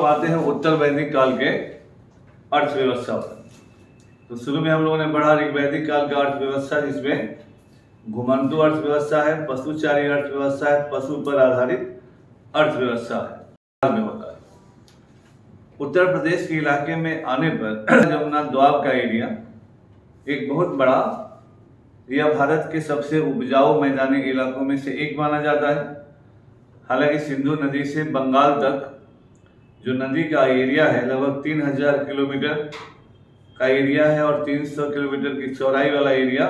आते हैं उत्तर वैदिक काल के अर्थव्यवस्था पर। तो शुरू में हम लोगों ने पढ़ा ऋग्वैदिक काल का अर्थव्यवस्था, जिसमें घुमंतु अर्थव्यवस्था है, पशुचारी अर्थव्यवस्था है, पशु पर आधारित अर्थव्यवस्था है में होता है। उत्तर प्रदेश के इलाके में आने पर जमुना द्वाब का एरिया एक बहुत बड़ा, यह भारत के सबसे उपजाऊ मैदानी इलाकों में से एक माना जाता है। हालांकि सिंधु नदी से बंगाल तक जो नदी का एरिया है लगभग 3000 किलोमीटर का एरिया है और 300 किलोमीटर की चौड़ाई वाला एरिया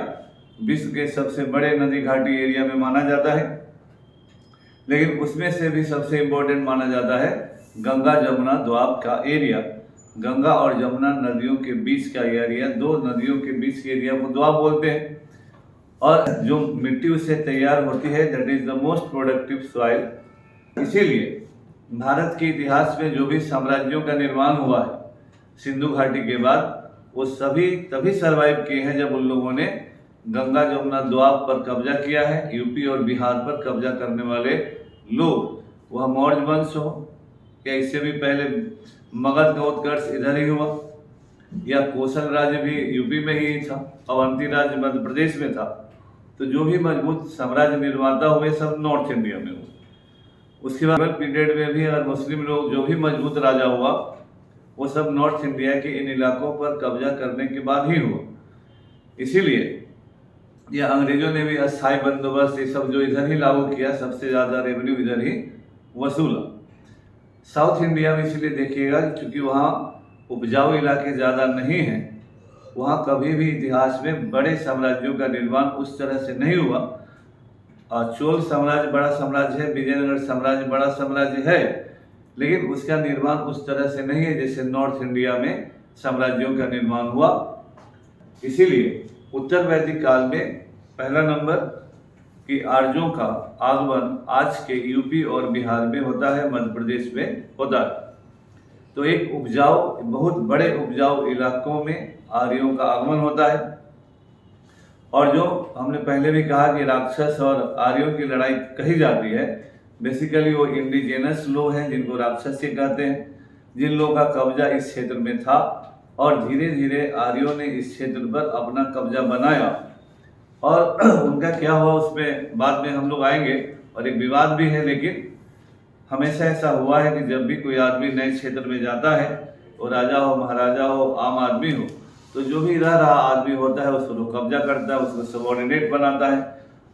विश्व के सबसे बड़े नदी घाटी एरिया में माना जाता है। लेकिन उसमें से भी सबसे इम्पोर्टेंट माना जाता है गंगा जमुना द्वाब का एरिया। गंगा और जमुना नदियों के बीच का एरिया, दो नदियों के बीच के एरिया को द्वाब बोलते हैं। और जो मिट्टी उससे तैयार होती है that is the most productive soil. इसीलिए भारत के इतिहास में जो भी साम्राज्यों का निर्माण हुआ है सिंधु घाटी के बाद, वो सभी तभी सर्वाइव किए हैं जब उन लोगों ने गंगा जमुना द्वाब पर कब्जा किया है। यूपी और बिहार पर कब्जा करने वाले लोग, वह मौर्य वंश हो या इससे भी पहले मगध का उत्कर्ष इधर ही हुआ, या कोसल राज्य भी यूपी में ही था, अवंती राज्य मध्य प्रदेश में था। तो जो भी मजबूत साम्राज्य निर्माता हुए सब नॉर्थ इंडिया में हुए। उसके बाद पीरियड में भी अगर मुस्लिम लोग जो भी मजबूत राजा हुआ वो सब नॉर्थ इंडिया के इन इलाकों पर कब्जा करने के बाद ही हुआ। इसीलिए यह अंग्रेजों ने भी अस्थायी बंदोबस्त ये सब जो इधर ही लागू किया, सबसे ज़्यादा रेवेन्यू इधर ही वसूला। साउथ इंडिया में इसलिए देखिएगा क्योंकि वहाँ उपजाऊ इलाके ज़्यादा नहीं हैं, वहाँ कभी भी इतिहास में बड़े साम्राज्यों का निर्माण उस तरह से नहीं हुआ। चोल साम्राज्य बड़ा साम्राज्य है, विजयनगर साम्राज्य बड़ा साम्राज्य है, लेकिन उसका निर्माण उस तरह से नहीं है जैसे नॉर्थ इंडिया में साम्राज्यों का निर्माण हुआ। इसीलिए उत्तर वैदिक काल में पहला नंबर कि आर्यों का आगमन आज के यूपी और बिहार में होता है, मध्य प्रदेश में होता है। तो एक उपजाऊ, बहुत बड़े उपजाऊ इलाकों में आर्यों का आगमन होता है। और जो हमने पहले भी कहा कि राक्षस और आर्यों की लड़ाई कही जाती है, बेसिकली वो इंडिजिनस लोग हैं जिनको राक्षस से कहते हैं, जिन लोगों का कब्जा इस क्षेत्र में था। और धीरे धीरे आर्यों ने इस क्षेत्र पर अपना कब्जा बनाया और उनका क्या हुआ उसमें बाद में हम लोग आएंगे, और एक विवाद भी है। लेकिन हमेशा ऐसा हुआ है कि जब भी कोई आदमी नए क्षेत्र में जाता है, वो राजा हो, महाराजा हो, आम आदमी हो, तो जो भी रह रहा आदमी होता है उसको लोग कब्जा करता है, उसको सबॉर्डिनेट बनाता है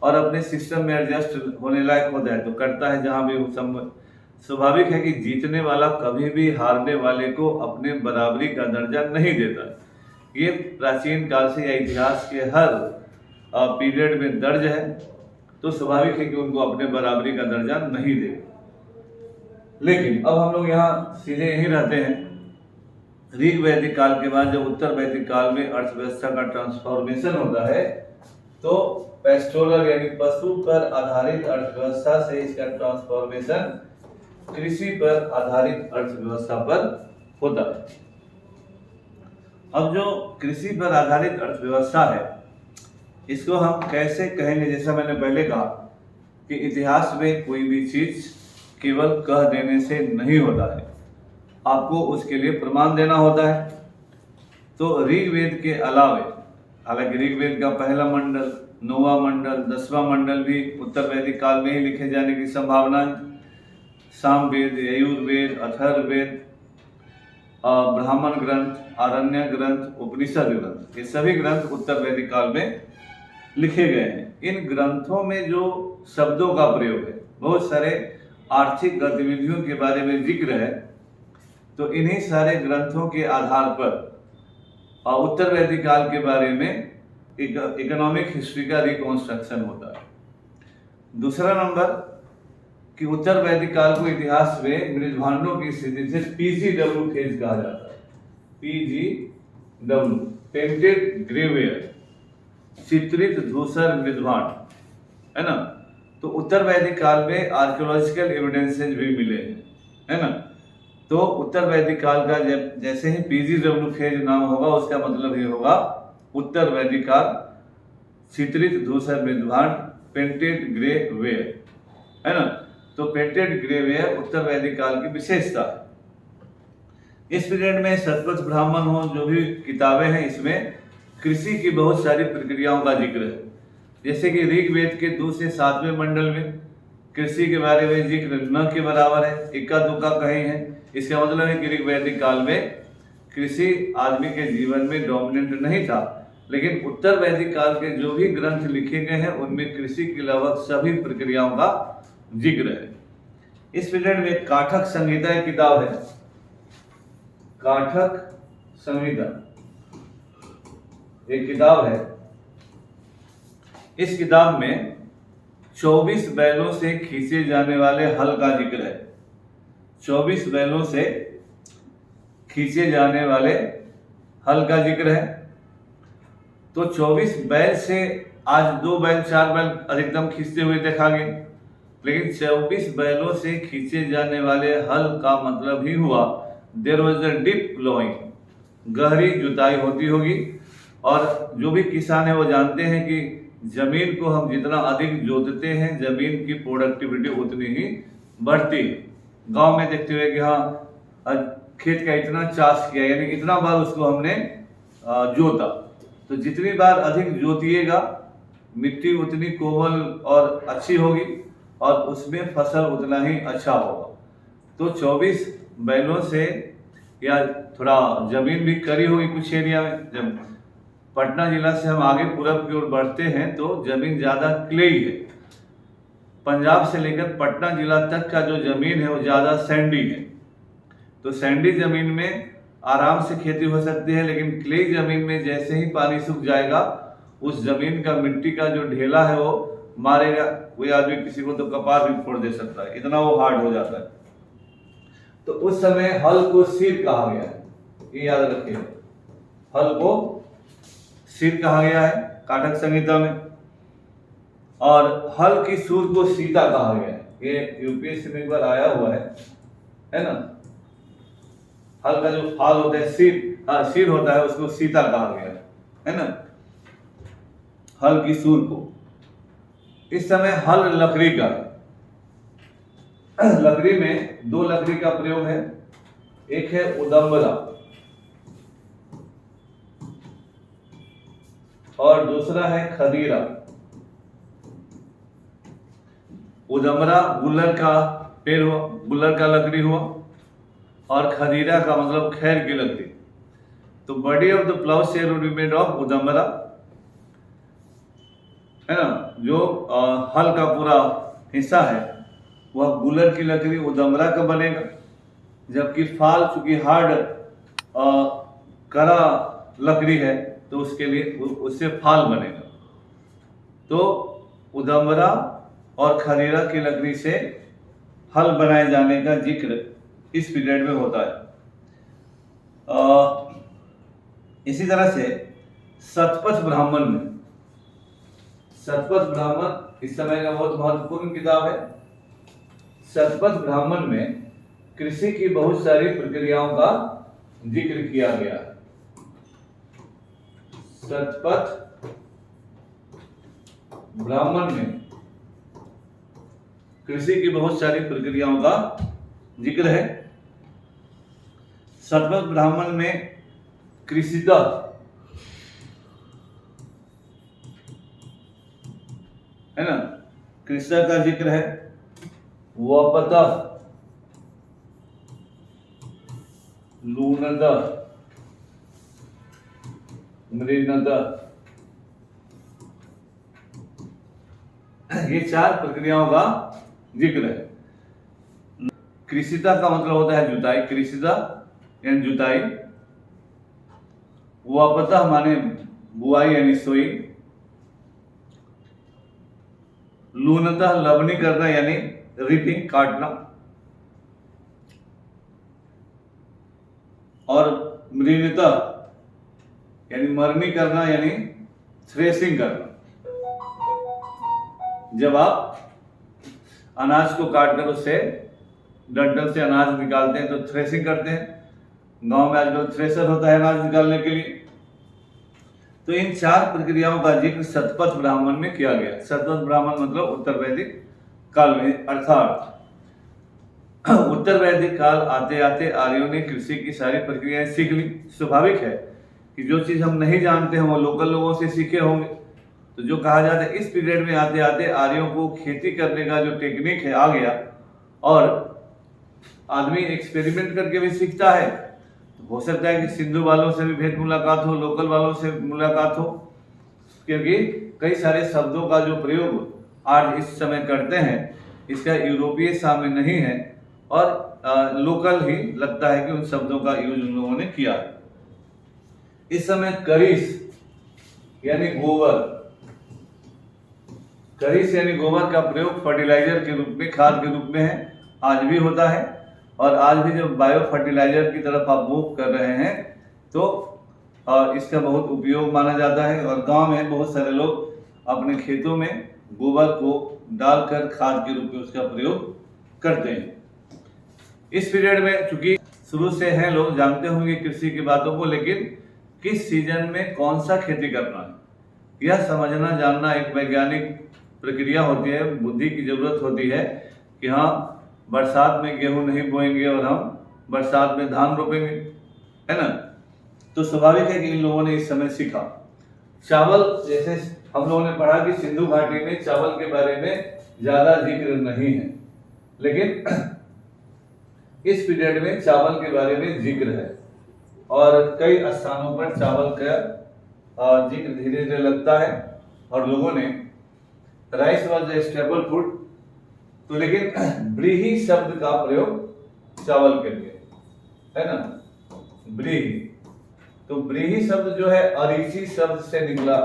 और अपने सिस्टम में एडजस्ट होने लायक होता है तो करता है जहाँ भी वो। स्वाभाविक है कि जीतने वाला कभी भी हारने वाले को अपने बराबरी का दर्जा नहीं देता। ये प्राचीन काल से या इतिहास के हर पीरियड में दर्ज है, तो स्वाभाविक है कि उनको अपने बराबरी का दर्जा नहीं देगा। लेकिन अब हम लोग यहाँ सीधे यहीं रहते हैं। ऋग वैदिक काल के बाद जब उत्तर वैदिक काल में अर्थव्यवस्था का ट्रांसफॉर्मेशन होता है, तो पेस्टोरल यानी पशु पर आधारित अर्थव्यवस्था से इसका ट्रांसफॉर्मेशन कृषि पर आधारित अर्थव्यवस्था पर होता है। अब जो कृषि पर आधारित अर्थव्यवस्था है, इसको हम कैसे कहेंगे? जैसा मैंने पहले कहा कि इतिहास में कोई भी चीज केवल कह देने से नहीं होता है, आपको उसके लिए प्रमाण देना होता है। तो ऋग्वेद के अलावे, हालांकि ऋग्वेद का पहला मंडल, 9वां मंडल, 10वां मंडल भी उत्तर वैदिक काल में ही लिखे जाने की संभावना है। सामवेद, यजुर्वेद, अथर्ववेद, ब्राह्मण ग्रंथ, आरण्य ग्रंथ, उपनिषद ग्रंथ, ये सभी ग्रंथ उत्तर वैदिक काल में लिखे गए हैं। इन ग्रंथों में जो शब्दों का प्रयोग है, बहुत सारे आर्थिक गतिविधियों के बारे में जिक्र है, तो इन्हीं सारे ग्रंथों के आधार पर उत्तर वैदिक काल के बारे में इकोनॉमिक हिस्ट्री का रिकॉन्स्ट्रक्शन होता है। दूसरा नंबर कि उत्तर वैदिक काल को इतिहास में मृदभांडों की स्थिति से पीजीडब्ल्यू फेज कहा जाता है। पीजीडब्ल्यू, पेंटेड ग्रेवेयर, चित्रित धूसर मृदभांड, है ना। तो उत्तर वैदिक काल में आर्कियोलॉजिकल एविडेंसेज भी मिले हैं, है ना। तो उत्तर वैदिक काल का जैसे ही पीजीडब्ल्यू फेज नाम होगा, उसका मतलब ये होगा उत्तर वैदिक काल, चित्रित धूसर मृदभांड, पेंटेड ग्रे वेयर, है ना। तो पेंटेड ग्रे वेयर उत्तर वैदिक काल की विशेषता है। इस पीरियड में शतपथ ब्राह्मण हो जो भी किताबें हैं इसमें कृषि की बहुत सारी प्रक्रियाओं का जिक्र है। जैसे कि ऋग्वेद के 2 से 7वें मंडल में कृषि के बारे में जिक्र न के बराबर है, इक्का दुक्का कहीं है। इसका मतलब है कि ऋग्वैदिक काल में कृषि आदमी के जीवन में डोमिनेंट नहीं था, लेकिन उत्तर वैदिक काल के जो भी ग्रंथ लिखे गए हैं उनमें कृषि के लगभग सभी प्रक्रियाओं का जिक्र है। इस पीरियड में काठक संहिता एक किताब है, काठक संहिता एक किताब है। इस किताब में 24 बैलों से खींचे जाने वाले हल का जिक्र है। 24 बैलों से खींचे जाने वाले हल का जिक्र है। तो 24 बैल से आज 2 बैल 4 बैल अधिकतम खींचते हुए देखा गया, लेकिन 24 बैलों से खींचे जाने वाले हल का मतलब ही हुआ there was a deep ploughing, गहरी जुताई होती होगी। और जो भी किसान है वो जानते हैं कि जमीन को हम जितना अधिक जोतते हैं जमीन की प्रोडक्टिविटी उतनी ही बढ़ती है। गांव में देखते हुए कि हाँ खेत का इतना चाष किया यानी इतना बार उसको हमने जोता, तो जितनी बार अधिक जोतिएगा मिट्टी उतनी कोमल और अच्छी होगी और उसमें फसल उतना ही अच्छा होगा। तो 24 बैलों से या थोड़ा जमीन भी करी होगी कुछ एरिया में। जब पटना जिला से हम आगे पूरब की ओर बढ़ते हैं तो जमीन ज़्यादा क्लेई है। पंजाब से लेकर पटना जिला तक का जो जमीन है वो ज़्यादा सैंडी है। तो सैंडी जमीन में आराम से खेती हो सकती है, लेकिन क्लेई जमीन में जैसे ही पानी सूख जाएगा उस जमीन का मिट्टी का जो ढेला है वो मारेगा। कोई आदमी किसी को तो कपार भी फोड़ दे सकता है, इतना वो हार्ड हो जाता है। तो उस समय हल को सिर कहा गया है, ये याद रखिए, हल को सिर कहा गया है काठक संहिता में। और हल की सूर को सीता कहा गया है, ये यूपीएससी में एक बार आया हुआ है ना। हल का जो फाल होता है सिर होता है उसको सीता कहा गया है ना, हल की सूर को। इस समय हल लकड़ी का, लकड़ी में 2 लकड़ी का प्रयोग है, एक है उदम्बरा और दूसरा है खदीरा। उदम्बरा गुल्लर का पेड़ हुआ, गुल्लर का लकड़ी हुआ, और खदीरा का मतलब खैर की लकड़ी। तो body of the ploughshare would be made of उदम्बरा, है ना। जो हल का पूरा हिस्सा है वह गुल्लर की लकड़ी उदम्बरा का बनेगा, जबकि फाल चूंकि हार्ड कड़ा लकड़ी है तो उसके लिए उससे फाल बनेगा। तो उदम्बरा और खदीरा की लकड़ी से हल बनाए जाने का जिक्र इस पीरियड में होता है। इसी तरह से शतपथ ब्राह्मण में, शतपथ ब्राह्मण इस समय का बहुत महत्वपूर्ण किताब है। शतपथ ब्राह्मण में कृषि की बहुत सारी प्रक्रियाओं का जिक्र किया गया है। शतपथ ब्राह्मण में कृषि की बहुत सारी प्रक्रियाओं का जिक्र है। शतपथ ब्राह्मण में कृषिता है ना, कृषिता का जिक्र है। वपता, लूनता, मृगनता, ये 4 प्रक्रियाओं का जिक्र है। कृषिता का मतलब होता है जुताई, कृषिता यानी जुताई। वपता माने बुआई यानी सोई। लूनता लवनी करना यानी रीपिंग काटना। और मृगनता यानी मरनी करना यानी थ्रेसिंग करना। जब आप अनाज को काटकर उससे डंठल से अनाज निकालते हैं तो थ्रेसिंग करते हैं। गांव में आजकल थ्रेसर होता है अनाज निकालने के लिए। तो इन 4 प्रक्रियाओं का जिक्र शतपथ ब्राह्मण में किया गया। शतपथ ब्राह्मण मतलब उत्तर वैदिक काल में, अर्थात उत्तर वैदिक काल आते आते आर्यों ने कृषि की सारी प्रक्रियाएं सीख ली। स्वाभाविक है कि जो चीज हम नहीं जानते हैं वो लोकल लोगों से सीखे होंगे। तो जो कहा जाता है, इस पीरियड में आते आते आर्यों को खेती करने का जो टेक्निक है आ गया, और आदमी एक्सपेरिमेंट करके भी सीखता है। तो हो सकता है कि सिंधु वालों से भी भेंट मुलाकात हो, लोकल वालों से मुलाकात हो, क्योंकि कई सारे शब्दों का जो प्रयोग आज इस समय करते हैं इसका यूरोपीय साम्य नहीं है, और लोकल ही लगता है कि उन शब्दों का यूज उन लोगों ने किया। इस समय करीस यानी गोबर, करीस यानी गोबर का प्रयोग फर्टिलाइजर के रूप में, खाद के रूप में है, आज भी होता है। और आज भी जब बायो फर्टिलाइजर की तरफ आप मूव कर रहे हैं तो इसका बहुत उपयोग माना जाता है, और गांव में बहुत सारे लोग अपने खेतों में गोबर को डालकर खाद के रूप में उसका प्रयोग करते हैं। इस पीरियड में चूंकि शुरू से हैं, लोग जानते होंगे कृषि की बातों को, लेकिन किस सीजन में कौन सा खेती करना है यह समझना जानना एक वैज्ञानिक प्रक्रिया होती है। बुद्धि की जरूरत होती है कि हाँ, बरसात में गेहूं नहीं बोएंगे और हम बरसात में धान रोपेंगे, है ना। तो स्वाभाविक है कि इन लोगों ने इस समय सीखा। चावल, जैसे हम लोगों ने पढ़ा कि सिंधु घाटी में चावल के बारे में ज्यादा जिक्र नहीं है, लेकिन इस पीरियड में चावल के बारे में जिक्र है, और कई स्थानों पर चावल का जिक्र धीरे धीरे लगता है, और लोगों ने rice was a stable food, तो लेकिन ब्रीही शब्द का प्रयोग चावल के लिए, है ना, ब्रीही। तो ब्रीही शब्द जो है अरीसी शब्द से निकला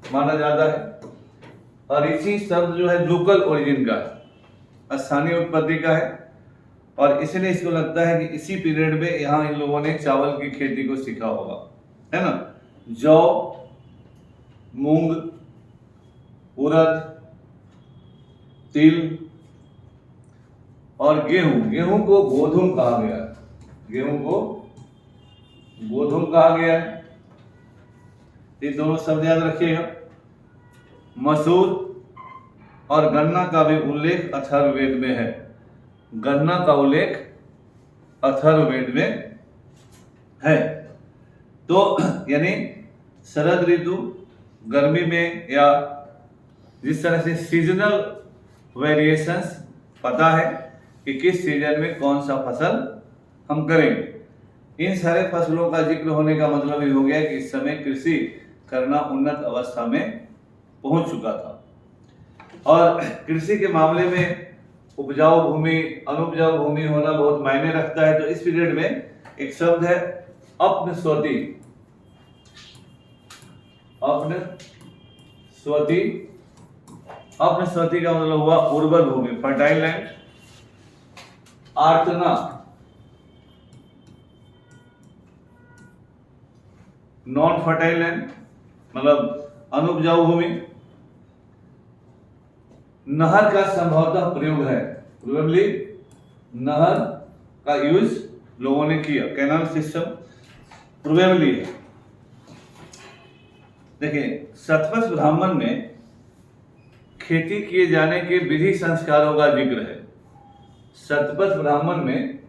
माना जाता है। अरीसी शब्द जो है लोकल ओरिजिन का, स्थानीय उत्पत्ति का है, और इसलिए इसको लगता है कि इसी पीरियड में यहाँ इन लोगों ने चावल की खेती को सीखा होगा, है ना। जौ, मूंग, उड़द, तिल और गेहूं, गेहूं को गोधूम कहा गया, गेहूं को गोधूम कहा गया है। ये दोनों शब्द याद रखिएगा। मसूर और गन्ना का भी उल्लेख अथर्ववेद में है, गन्ना का उल्लेख अथर्ववेद में है। तो यानी शरद ऋतु, गर्मी में, या जिस तरह से सीजनल वेरिएशंस पता है कि किस सीजन में कौन सा फसल हम करेंगे। इन सारे फसलों का जिक्र होने का मतलब ये हो गया कि इस समय कृषि करना उन्नत अवस्था में पहुंच चुका था। और कृषि के मामले में उपजाऊ भूमि, अनुपजाऊ भूमि होना बहुत मायने रखता है। तो इस पीरियड में एक शब्द है अपनस्वती, अपनस्वती, अपनस्वती का मतलब हुआ उर्वर भूमि, फर्टाइल लैंड। आर्तना, नॉन फर्टाइल लैंड मतलब अनुपजाऊ भूमि। नहर का संभवतः प्रयोग है, प्रोबेबली नहर का यूज लोगों ने किया, कैनाल सिस्टम प्रोबेबली है। देखिए, शतपथ ब्राह्मण में खेती किए जाने के विधि संस्कारों का जिक्र है। शतपथ ब्राह्मण में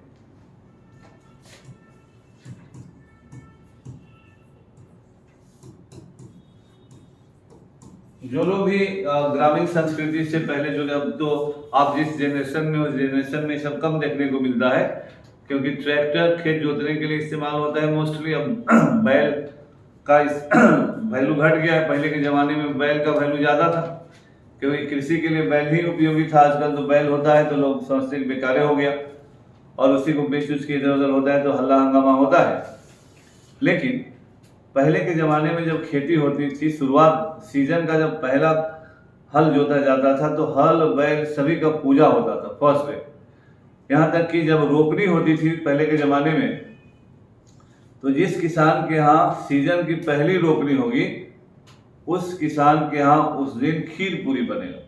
जो लोग भी ग्रामीण संस्कृति से पहले जो, अब तो आप जिस जनरेशन में, उस जनरेशन में सब कम देखने को मिलता है, क्योंकि ट्रैक्टर खेत जोतने के लिए इस्तेमाल होता है मोस्टली। अब बैल का वैल्यू घट गया है, पहले के जमाने में बैल का वैल्यू ज्यादा था, क्योंकि कृषि के लिए बैल ही उपयोगी था। आजकल तो बैल होता है तो लोग समझते हैं बेकार हो गया, और उसी को बेच उच के इधर उधर होता है तो हल्ला हंगामा होता है। लेकिन पहले के जमाने में जब खेती होती थी, शुरुआत सीजन का जब पहला हल जोता जाता था तो हल बैल सभी का पूजा होता था फर्स्ट डे। यहाँ तक कि जब रोपनी होती थी पहले के जमाने में, तो जिस किसान के यहाँ सीजन की पहली रोपनी होगी उस किसान के यहाँ उस दिन खीर पूरी बनेगा,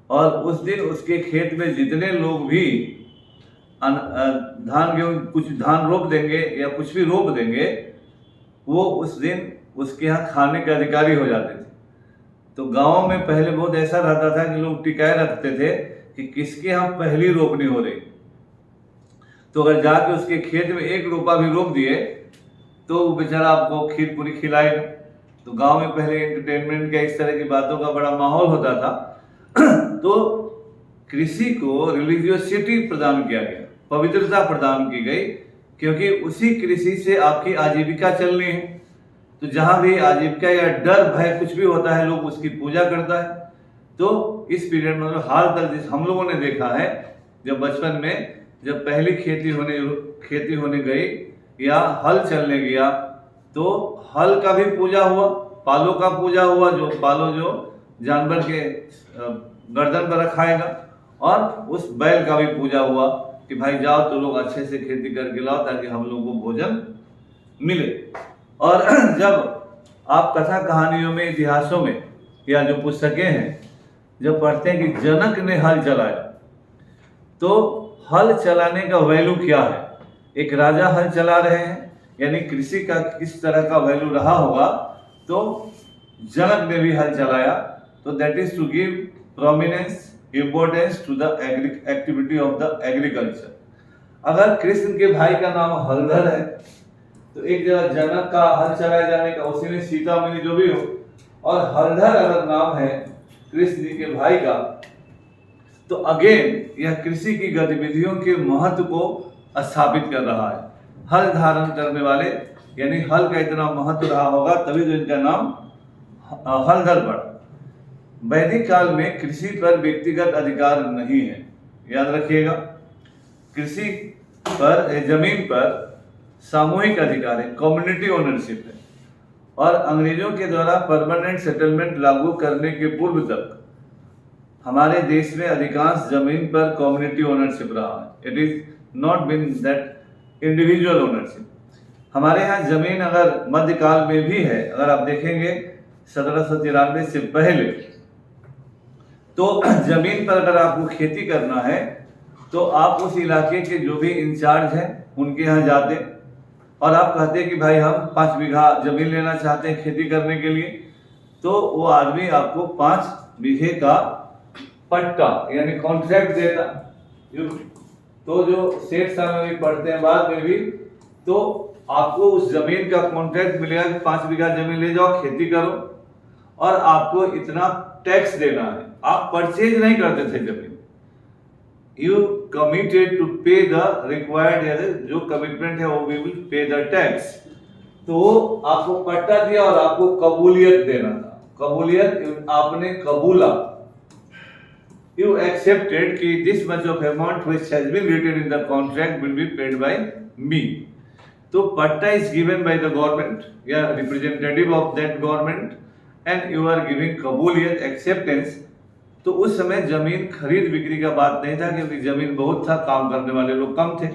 और उस दिन उसके खेत में जितने लोग भी धान गेहूं कुछ धान रोप देंगे या कुछ भी रोप देंगे, वो उस दिन उसके यहाँ खाने के अधिकारी हो जाते थे। तो गाँव में पहले बहुत ऐसा रहता था कि लोग टिकाए रखते थे कि किसके यहाँ पहली रोपनी हो रही, तो अगर जाके उसके खेत में 1 रोपा भी रोप दिए तो वो बेचारा आपको खीर पूरी खिलाएगा। तो गांव में पहले एंटरटेनमेंट का इस तरह की बातों का बड़ा माहौल होता था। तो कृषि को रिलीजियोसिटी प्रदान किया गया, पवित्रता प्रदान की गई, क्योंकि उसी कृषि से आपकी आजीविका चलनी है। तो जहां भी आजीविका या डर भय कुछ भी होता है, लोग उसकी पूजा करता है। तो इस पीरियड में मतलब हाल तक जिस हम लोगों ने देखा है, जब बचपन में जब पहली खेती होने गई या हल चलने गया, तो हल का भी पूजा हुआ, पालों का पूजा हुआ, जो पालो जो जानवर के गर्दन पर रखाएगा, और उस बैल का भी पूजा हुआ कि भाई जाओ तो लोग अच्छे से खेती करके लाओ ताकि हम लोग को भोजन मिले। और जब आप कथा कहानियों में, इतिहासों में या जो पुस्तकें हैं, जब पढ़ते हैं कि जनक ने हल चलाया, तो हल चलाने का वैल्यू क्या है। एक राजा हल चला रहे हैं, यानी कृषि का किस तरह का वैल्यू रहा होगा। तो जनक ने भी हल चलाया, तो that is to give prominence, importance to the activity of the agriculture. अगर कृष्ण के भाई का नाम हलधर है, तो एक जगह जनक का हल चलाए जाने का, उसी में सीता मिली जो भी हो, और हलधर अगर नाम है कृष्ण जी के भाई का, तो अगेन यह कृषि की गतिविधियों के महत्व को स्थापित कर रहा है। हल धारण करने वाले, यानी हल का इतना महत्व रहा होगा तभी तो इनका नाम हलधर पड़ा। वैदिक काल में कृषि पर व्यक्तिगत अधिकार नहीं है, याद रखिएगा। कृषि पर, जमीन पर सामूहिक अधिकार है, कम्युनिटी ओनरशिप है। और अंग्रेजों के द्वारा परमानेंट सेटलमेंट लागू करने के पूर्व तक हमारे देश में अधिकांश जमीन पर कम्युनिटी ओनरशिप रहा है। It is not been that individual ownership. हमारे यहाँ जमीन अगर मध्यकाल में भी है, अगर आप देखेंगे 1793 से पहले, तो जमीन पर अगर आपको खेती करना है तो आप उस इलाके के जो भी इंचार्ज हैं उनके यहाँ जाते और आप कहते कि भाई हम 5 बीघा जमीन लेना चाहते हैं खेती करने के लिए, तो वो आदमी आपको 5 बीघे का पट्टा यानी कॉन्ट्रैक्ट देता। तो जो सेठ साहब में भी पढ़ते हैं बाद में भी, तो आपको उस जमीन का कॉन्ट्रैक्ट मिलेगा कि 5 बीघा जमीन ले जाओ, खेती करो, और आपको इतना टैक्स देना है। आप परचेज नहीं करते थे जमीन, you committed to pay the required, जो कमिटमेंट है वो we will pay the tax. तो आपको पट्टा दिया और आपको कबूलियत देना था। कबूलियत आपने कबूला, यू एक्सेप्टेड कि this much of amount which has been written in the contract will be paid by me. तो पट्टा is given by the government या representative of that government and you are giving कबूलियत, acceptance. तो उस समय जमीन खरीद बिक्री का बात नहीं था, क्योंकि जमीन बहुत था, काम करने वाले लोग कम थे।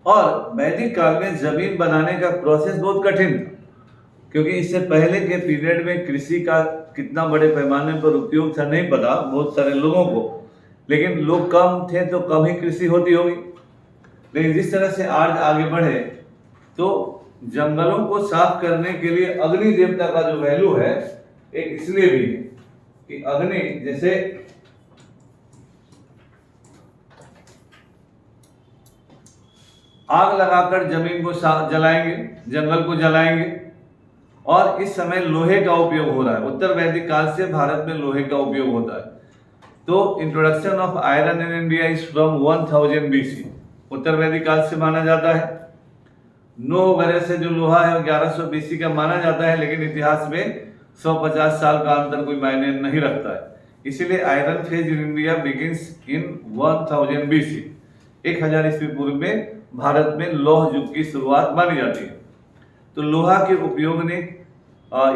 और वैदिक काल में जमीन बनाने का प्रोसेस बहुत कठिन था, क्योंकि इससे पहले के पीरियड में कृषि का कितना बड़े पैमाने पर उपयोग था नहीं पता बहुत सारे लोगों को, लेकिन लोग कम थे तो कम ही कृषि होती होगी। लेकिन जिस तरह से आज आगे बढ़े, तो जंगलों को साफ करने के लिए अग्नि देवता का जो वैल्यू है एक इसलिए भी है कि अग्नि, जैसे आग लगाकर जमीन को जलाएंगे, जंगल को जलाएंगे, और इस समय लोहे का उपयोग हो रहा है। उत्तर वैदिक काल से भारत में लोहे का उपयोग होता है। तो introduction of iron in India is from 1000 BC, उत्तर वैदिक काल से माना जाता है। नो वगैरह से जो लोहा है 1100 BC का माना जाता है, लेकिन इतिहास में 150 साल का अंतर कोई मायने नहीं रखता है। इसीलिए iron phase in India begins in 1000 BC, 1000 ईस्वी पूर्व में भारत में लौह युग की शुरुआत मानी जाती है। तो लोहा के उपयोग ने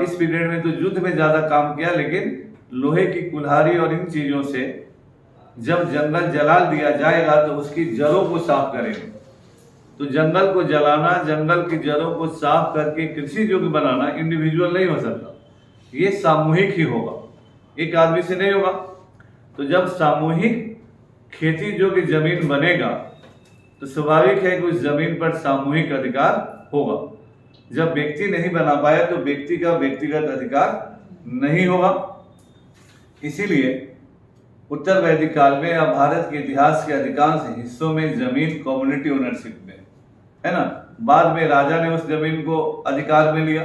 इस पीरियड में तो युद्ध में ज्यादा काम किया, लेकिन लोहे की कुल्हाड़ी और इन चीजों से जब जंगल जला दिया जाएगा तो उसकी जड़ों को साफ करेंगे। तो जंगल को जलाना, जंगल की जड़ों को साफ करके कृषि योग्य बनाना इंडिविजुअल नहीं हो सकता, ये सामूहिक ही होगा, एक आदमी से नहीं होगा। तो जब सामूहिक खेती योग्य जमीन बनेगा तो स्वाभाविक है कि उस जमीन पर सामूहिक अधिकार होगा। जब व्यक्ति नहीं बना पाया तो व्यक्ति का व्यक्तिगत अधिकार नहीं होगा। इसीलिए उत्तर वैदिक काल में या भारत के इतिहास के अधिकांश हिस्सों में जमीन कम्युनिटी ओनरशिप में, है ना। बाद में राजा ने उस जमीन को अधिकार में लिया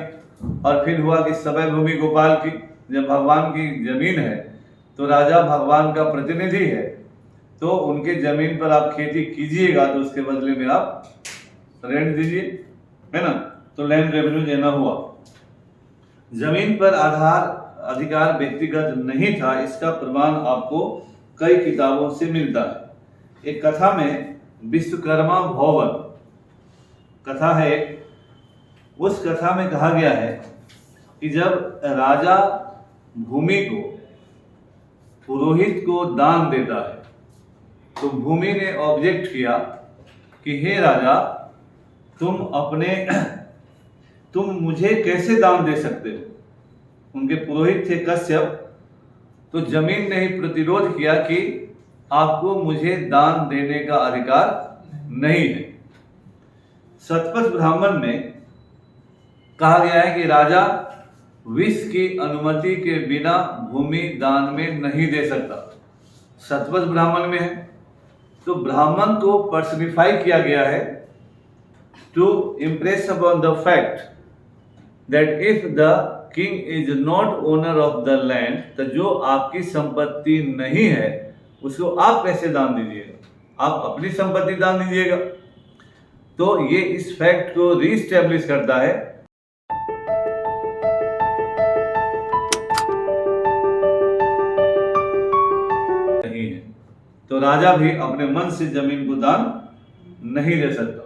और फिर हुआ कि समय भूमि गोपाल की, जब भगवान की जमीन है तो राजा भगवान का प्रतिनिधि है, तो उनके जमीन पर आप खेती कीजिएगा तो उसके बदले में आप रेंट दीजिए, है ना। तो लैंड रेवेन्यू देना हुआ। जमीन पर अधिकार व्यक्तिगत नहीं था, इसका प्रमाण आपको कई किताबों से मिलता है। एक कथा में विश्वकर्मा भवन कथा है, उस कथा में कहा गया है कि जब राजा भूमि को पुरोहित को दान देता है तो भूमि ने ऑब्जेक्ट किया कि हे राजा, तुम मुझे कैसे दान दे सकते हो। उनके पुरोहित थे कश्यप, तो जमीन ने ही प्रतिरोध किया कि आपको मुझे दान देने का अधिकार नहीं है। शतपथ ब्राह्मण में कहा गया है कि राजा विष की अनुमति के बिना भूमि दान में नहीं दे सकता। शतपथ ब्राह्मण में है, तो ब्राह्मण को पर्सनिफाई किया गया है to impress upon the fact that if the king is not owner of the land, तो जो आपकी संपत्ति नहीं है उसको आप कैसे दान दीजिएगा, आप अपनी संपत्ति दान दीजिएगा। तो ये इस फैक्ट को रीस्टैब्लिश करता है। नहीं है तो राजा भी अपने मन से जमीन को दान नहीं दे सकता।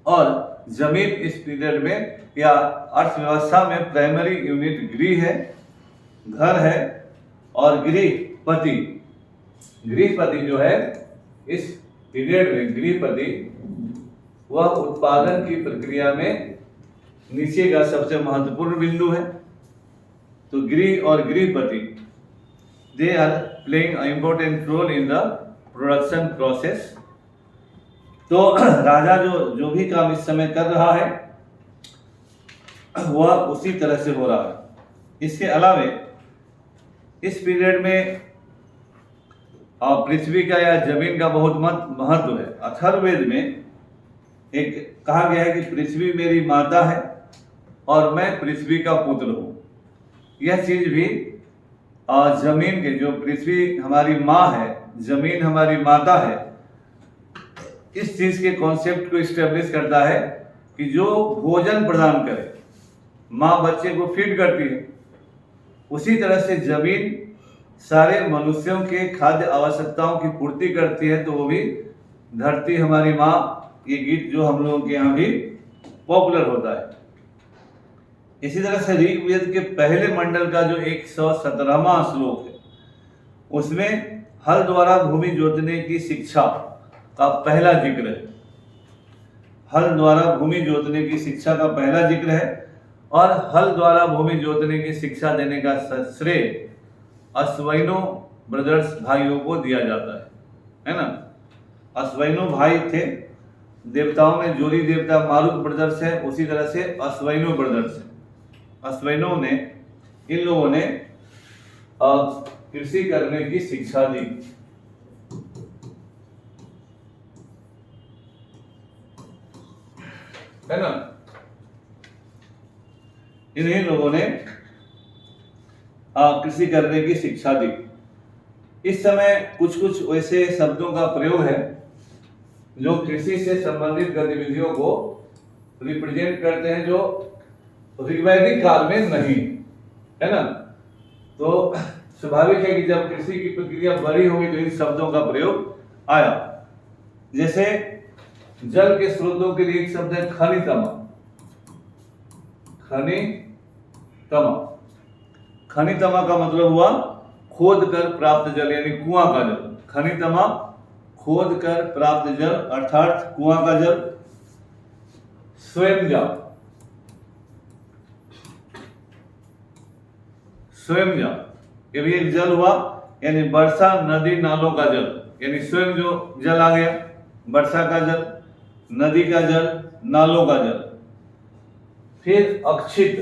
और जमीन इस पीरियड में या अर्थव्यवस्था में प्राइमरी यूनिट गृह है, घर है, और गृहपति जो है इस पीरियड में गृहपति वह उत्पादन की प्रक्रिया में नीचे का सबसे महत्वपूर्ण बिंदु है। तो गृह और गृहपति they are playing a important role in the production process. तो राजा जो भी काम इस समय कर रहा है वह उसी तरह से हो रहा है। इसके अलावे इस पीरियड में पृथ्वी का या जमीन का बहुत महत्व है। अथर्ववेद में एक कहा गया है कि पृथ्वी मेरी माता है और मैं पृथ्वी का पुत्र हूँ। यह चीज भी जमीन के, जो पृथ्वी हमारी माँ है, जमीन हमारी माता है, इस चीज के कॉन्सेप्ट को इस्टेब्लिश करता है कि जो भोजन प्रदान करे, माँ बच्चे को फीड करती है, उसी तरह से जमीन सारे मनुष्यों के खाद्य आवश्यकताओं की पूर्ति करती है। तो वो भी धरती हमारी माँ, ये गीत जो हम लोगों के यहाँ भी पॉपुलर होता है। इसी तरह से ऋग्वेद के पहले मंडल का जो 117वां श्लोक है, उसमें हल द्वारा भूमि जोतने की शिक्षा का पहला जिक्र है। हल द्वारा भूमि जोतने की शिक्षा का पहला जिक्र है, और हल द्वारा भूमि जोतने की शिक्षा देने का श्रेय अश्वैनो ब्रदर्स भाइयों को दिया जाता है ना। अश्वैनो भाई थे, देवताओं में जोरी देवता मारुत ब्रदर्स है, उसी तरह से अश्वैनो ब्रदर्स है। अश्वैनो ने, इन लोगों ने कृषि करने की शिक्षा दी। है ना, इन्हीं लोगों ने कृषि करने की शिक्षा दी। इस समय कुछ वैसे शब्दों का प्रयोग है जो कृषि से संबंधित गतिविधियों को रिप्रेजेंट करते हैं, जो ऋग्वैदिक काल में नहीं, है ना। तो स्वाभाविक है कि जब कृषि की प्रक्रिया बड़ी होगी तो इन शब्दों का प्रयोग आया। जैसे जल के स्रोतों के लिए एक शब्द है खनितमा। खनितमा का मतलब हुआ खोद कर प्राप्त जल, यानी कुआं का जल। खनितमा खोद कर प्राप्त जल अर्थात कुआं का जल। स्वयंजा, ये भी एक जल हुआ, यानी वर्षा नदी नालों का जल, यानी स्वयं जो जल आ गया, वर्षा का जल, नदी का जल, नालों का जल। फिर अक्षित,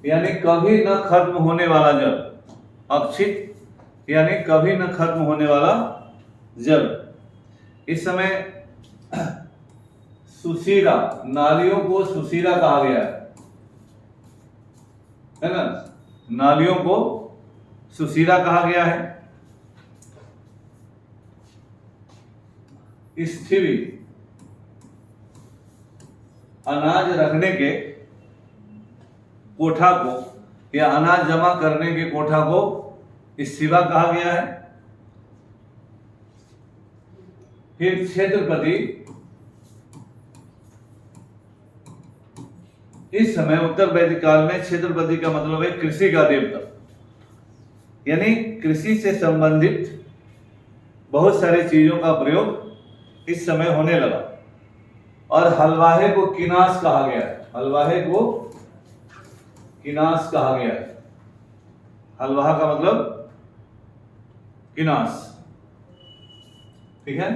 यानी कभी न खत्म होने वाला जल, अक्षित यानी कभी न खत्म होने वाला जल। इस समय सुशीरा, नालियों को सुशीरा कहा गया है ना, नालियों को सुशीरा कहा गया है। स्थिवी, अनाज रखने के कोठा को या अनाज जमा करने के कोठा को स्थिवा कहा गया है। फिर क्षेत्रपति, इस समय उत्तर वैदिक काल में क्षेत्रपति का मतलब है कृषि का देवता, यानी कृषि से संबंधित बहुत सारी चीजों का प्रयोग इस समय होने लगा। और हलवाहे को किनास कहा गया है, हलवाहे को किनास कहा गया है। हलवाहा का मतलब किनास, ठीक है।